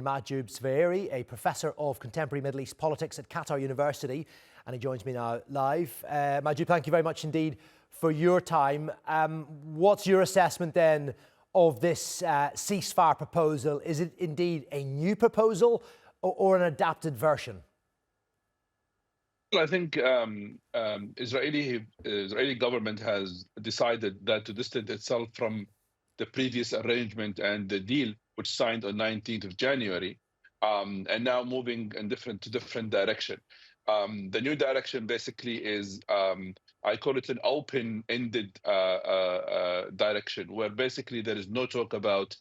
Mahjoob Zweiri, a professor of contemporary Middle East politics at Qatar University, and he joins me now live. Mahjoob, thank you very much indeed for your time. What's your assessment then of this ceasefire proposal? Is it indeed a new proposal or an adapted version? Well, I think Israeli government has decided that to distance itself from the previous arrangement and the deal which signed on 19th of January, and now moving in different direction. The new direction basically is, I call it an open-ended direction, where basically there is no talk about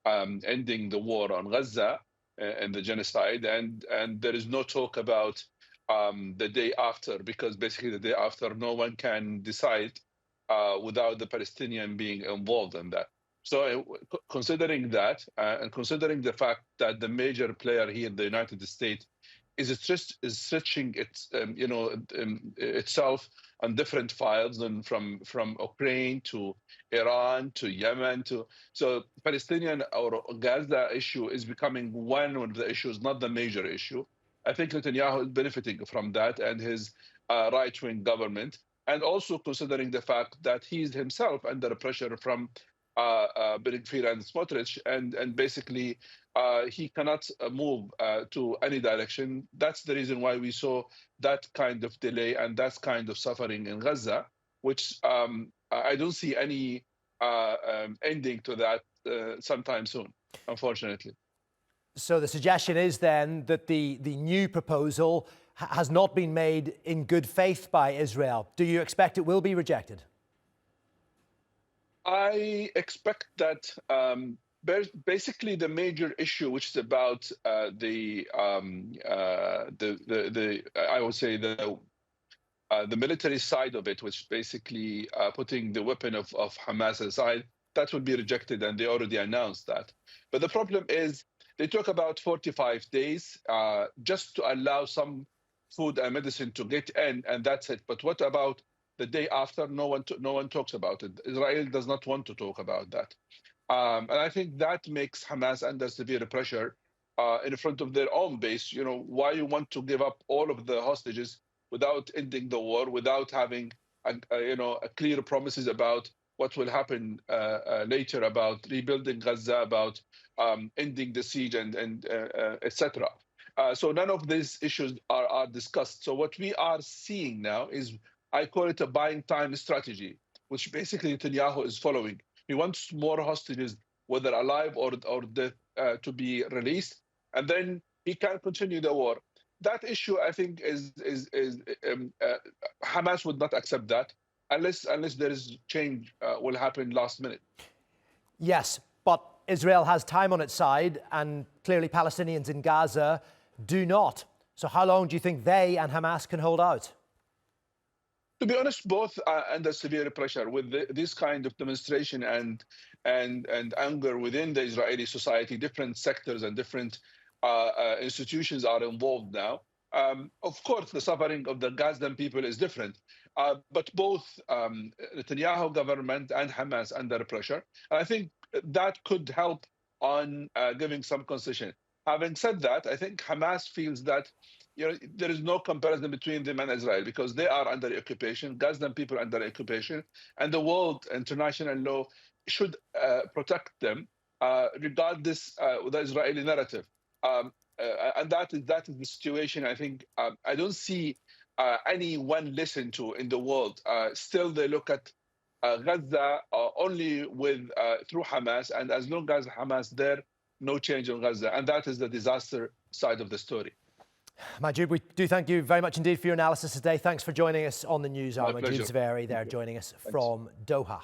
ending the war on Gaza and the genocide, and there is no talk about the day after, because basically the day after no one can decide without the Palestinian being involved in that. So considering that, and considering the fact that the major player here in the United States is stretching its, itself on different files, and from Ukraine to Iran to Yemen so Palestinian or Gaza issue is becoming one of the issues, not the major issue. I think Netanyahu is benefiting from that and his right-wing government, and also considering the fact that he is himself under pressure from Ben Gvir and Smotrich, and basically he cannot move to any direction. That's the reason why we saw that kind of delay and that kind of suffering in Gaza, which I don't see any ending to that sometime soon, unfortunately. So the suggestion is then that the new proposal has not been made in good faith by Israel. Do you expect it will be rejected? I expect that basically the major issue, which is about I would say the military side of it, which basically putting the weapon of Hamas aside, that will be rejected, and they already announced that. But the problem is they talk about 45 days just to allow some food and medicine to get in, and that's it. But what about the day after? No one talks about it. Israel does not want to talk about that. And I think that makes Hamas under severe pressure in front of their own base. Why you want to give up all of the hostages without ending the war, without having a clear promises about what will happen later, about rebuilding Gaza, about ending the siege, and etc. So none of these issues are discussed. So what we are seeing now is, I call it a buying time strategy, which basically Netanyahu is following. He wants more hostages, whether alive or dead, to be released, and then he can continue the war. That issue, I think, Hamas would not accept that unless there is change will happen last minute. Yes, but Israel has time on its side, and clearly Palestinians in Gaza do not. So how long do you think they and Hamas can hold out? To be honest, both are under severe pressure with this kind of demonstration and anger within the Israeli society. Different sectors and different institutions are involved now. Of course, the suffering of the Gazan people is different, but both Netanyahu government and Hamas under pressure. And I think that could help on giving some concession. Having said that, I think Hamas feels that there is no comparison between them and Israel, because they are under occupation, Gazan people under occupation, and the world international law should protect them, regardless of the Israeli narrative. And that is the situation. I think I don't see anyone listen to in the world. Still, they look at Gaza only through Hamas, and as long as Hamas there, no change in Gaza, and that is the disaster side of the story. Mahjoob, we do thank you very much indeed for your analysis today. Thanks for joining us on the news hour. My pleasure. Mahjoob Zweiri there joining us from Doha.